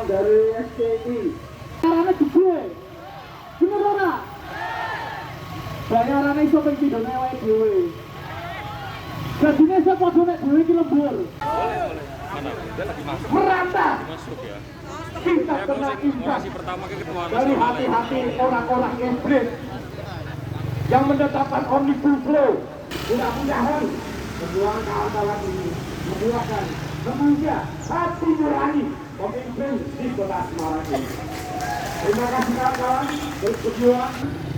kawan-kawan dari STI. Caranya gede, bener ora? Bayarannya iso ping pindhone awake dhewe. Gajine iso padha nek dhewe iki lembur. Boleh. Mana? Dia lagi masuk. Merantau. Masuk ya. Kita kena imbas Orasi pertama ke ketua dari hati-hati orang-orang iblis yang menetapkan omnibus law. Mudah-mudahan kedua kawan-kawan ini membuahkan remaja hati nurani pemimpin di kota Semarang ini. Terima kasih kawan-kawan berjuang,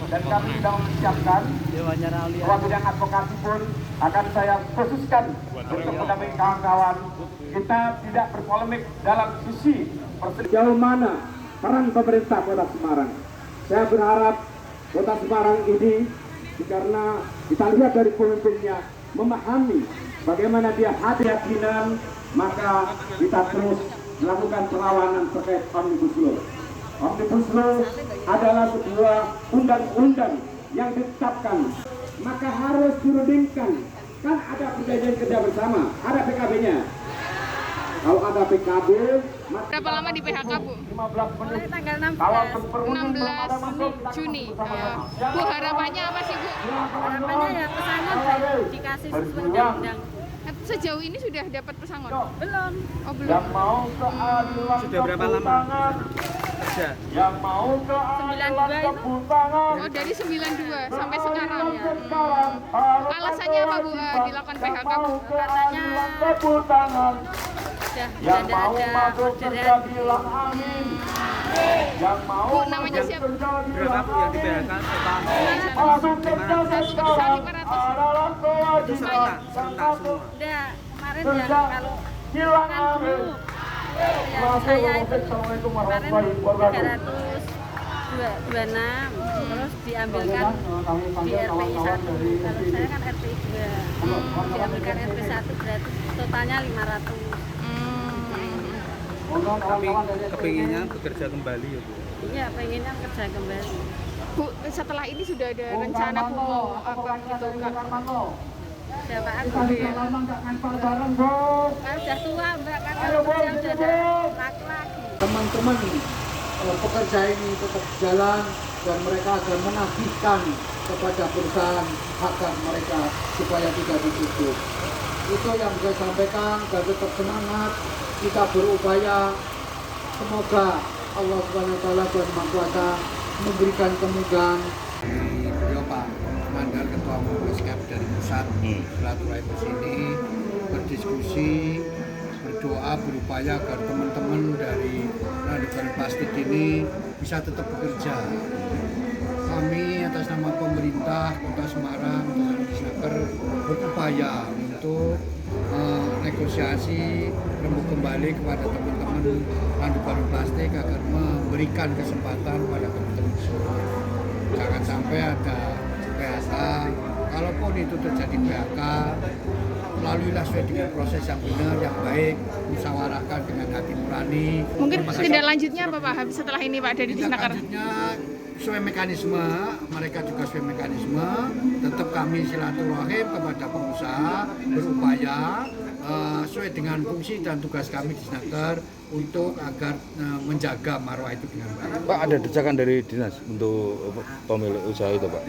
dan kami sudah mempersiapkan bahwa bidang advokasi pun akan saya khususkan untuk mendampingi kawan-kawan. Kita tidak berpolemik dalam sisi sejauh mana peran pemerintah kota Semarang. Saya berharap kota Semarang ini, karena kita lihat dari pemimpinnya memahami bagaimana dia hati-hatian, maka kita terus melakukan perlawanan terkait Omnibus Law. Omnibus Law adalah sebuah undang-undang yang ditetapkan, maka harus dirundingkan. Kan ada perjanjian kerja bersama, ada PKB-nya. Kalau ada PKB, berapa lama di PHK, Bu? 15 menit. Mulai tanggal 16 Juni. Ya. Bu, harapannya apa sih, Bu? Harapannya ya pesangon dikasih sesuai undang-undang. Sejauh ini sudah dapat pesangon? Belum. Oh, belum. Yang mau keadilan Sudah berapa lama kerja? Yang mau 92 itu. Oh, dari 92 sampai sekarang ya. Alasannya apa, Bu, dilakukan PHK, Bu? Katanya sudah ada orderan. Bu, namanya siapa? Berapa Bu yang dibayarkan total? Sebesar 500. Itu serentak semua. Udah kemarin ya kalau kan dulu ya saya itu kemarin 326 terus diambilkan di RPI 1. Kalau saya kan RPI 2. Diambilkan RPI 1 berarti totalnya 500. Kami kepinginnya bekerja kembali ya Bu. Iya, pengennya kerja kembali. Bu, setelah ini sudah ada rencana, Bu, mau apa gitu, Kak? Siapa aku? Kan udah tua, Mbak, kan kalau kerja udah ada laki-laki. teman-teman pekerja ini tetap jalan, dan mereka akan menagihkan kepada perusahaan agar mereka supaya tidak ditutup. Itu yang saya sampaikan, dan tetap semangat, kita berupaya. Semoga Allah SWT dan Maha Kuasa memberikan kemudahan. Beliau Pak Mandar, Ketua Muskap dari pusat, silaturahmi ke sini, berdiskusi, berdoa, berupaya agar teman-teman dari Radikal Plastik ini bisa tetap bekerja. Kami atas nama pemerintah Kota Semarang, Disnaker, berupaya untuk negosiasi, rembuh kembali kepada teman-teman Radikal Plastik agar memberikan kesempatan pada teman-teman semua. Jangan sampai ada PHK, kalaupun itu terjadi PHK, laluilah sesuai dengan proses yang benar, yang baik, musyawarahkan dengan hati nurani. Mungkin tindak lanjutnya apa, Pak, setelah ini, Pak, dari Tindak Disnaker? lanjutnya sesuai mekanisme, mereka juga sesuai mekanisme, tetap kami silaturahim kepada pengusaha, berupaya sesuai dengan fungsi dan tugas kami di Disnaker untuk agar menjaga marwah itu dengan baik. Pak, ada desakan dari dinas untuk pemilik usaha itu, Pak?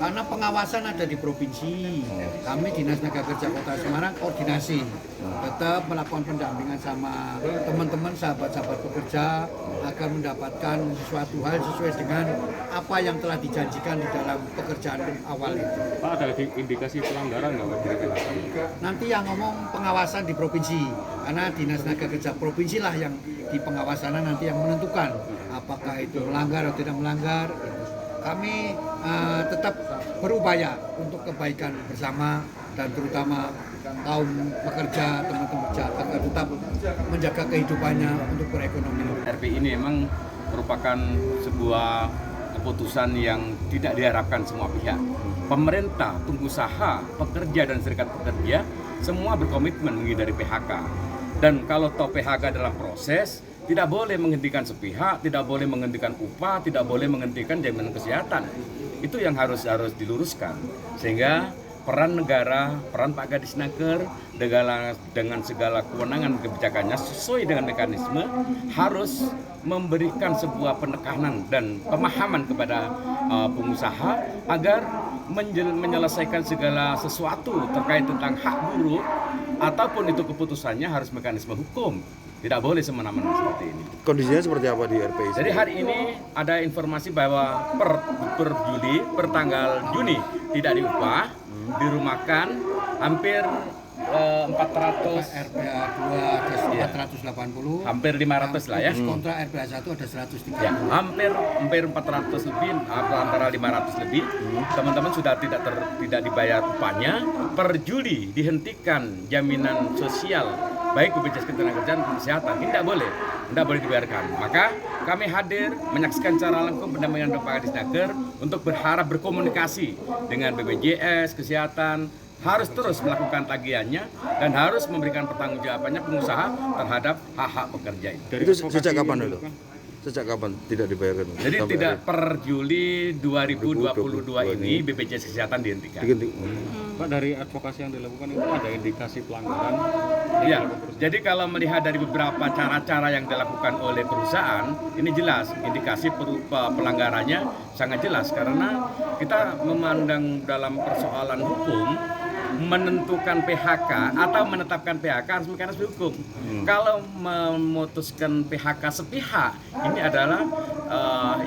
Karena pengawasan ada di provinsi, kami Dinas Tenaga Kerja Kota Semarang koordinasi, tetap melakukan pendampingan sama teman-teman, sahabat-sahabat pekerja agar mendapatkan sesuatu hal sesuai dengan apa yang telah dijanjikan di dalam pekerjaan awal itu. Pak, ada indikasi pelanggaran nggak Pak dari PHK? Nanti yang ngomong pengawasan di provinsi, karena Dinas Tenaga Kerja provinsi lah yang di pengawasannya nanti yang menentukan apakah itu melanggar atau tidak melanggar. Kami tetap berupaya untuk kebaikan bersama, dan terutama kaum pekerja, teman-teman pekerja agar tetap menjaga kehidupannya untuk berekonomi. RPI ini memang merupakan sebuah keputusan yang tidak diharapkan semua pihak. Pemerintah, pengusaha, pekerja dan serikat pekerja semua berkomitmen menghindari PHK. Dan kalau toh PHK dalam proses, tidak boleh menghentikan sepihak, tidak boleh menghentikan upah, tidak boleh menghentikan jaminan kesehatan. Itu yang harus diluruskan. Sehingga peran negara, peran Pak Kadisnaker dengan segala kewenangan kebijakannya sesuai dengan mekanisme harus memberikan sebuah penekanan dan pemahaman kepada pengusaha agar menyelesaikan segala sesuatu terkait tentang hak buruh ataupun itu keputusannya harus mekanisme hukum. Tidak boleh semena-mena seperti ini. Kondisinya seperti apa di RPI? Jadi hari ini ada informasi bahwa per tanggal Juni tidak diupah, dirumahkan hampir 400 RPA 2 ada 480, hampir 500 lah ya. kontrak RPA 1 ada 130. Ya, hampir 400 lebih, antara 500 lebih. Teman-teman sudah tidak dibayar upahnya. Per Juli dihentikan jaminan sosial baik BPJS Ketenagakerjaan dan Kesehatan. Ini tidak boleh dibiarkan. Maka kami hadir menyaksikan secara langsung pendampingan Pak Kadisnaker untuk berharap berkomunikasi dengan BPJS Kesehatan, harus terus melakukan tagihannya dan harus memberikan pertanggungjawabannya pengusaha terhadap hak-hak pekerja ini. Itu sejak kapan itu? Sejak kapan tidak dibayarkan? Jadi Sampai tidak hari- per Juli 2022 ini BPJS Kesehatan dihentikan. Pak, dari advokasi yang dilakukan itu ada indikasi pelanggaran? Ya, jadi kalau melihat dari beberapa cara-cara yang dilakukan oleh perusahaan, ini jelas indikasi pelanggarannya sangat jelas karena kita memandang dalam persoalan hukum menentukan PHK atau menetapkan PHK harus mekanisme hukum. Kalau memutuskan PHK sepihak, ini adalah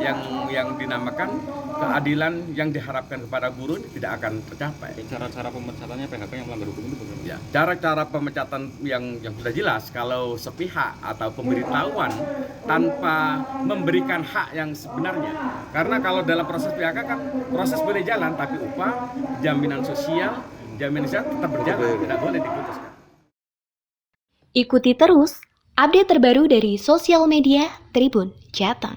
yang dinamakan keadilan yang diharapkan kepada buruh tidak akan tercapai. Cara-cara pemecatannya PHK yang melanggar hukum itu bagaimana? Ya, cara-cara pemecatan yang sudah jelas kalau sepihak atau pemberitahuan tanpa memberikan hak yang sebenarnya. Karena kalau dalam proses PHK kan proses boleh jalan, tapi upah, jaminan sosial, jaminan kesehatan tetap berjalan, tidak boleh diputuskan. Ikuti terus update terbaru dari sosial media Tribun Jateng.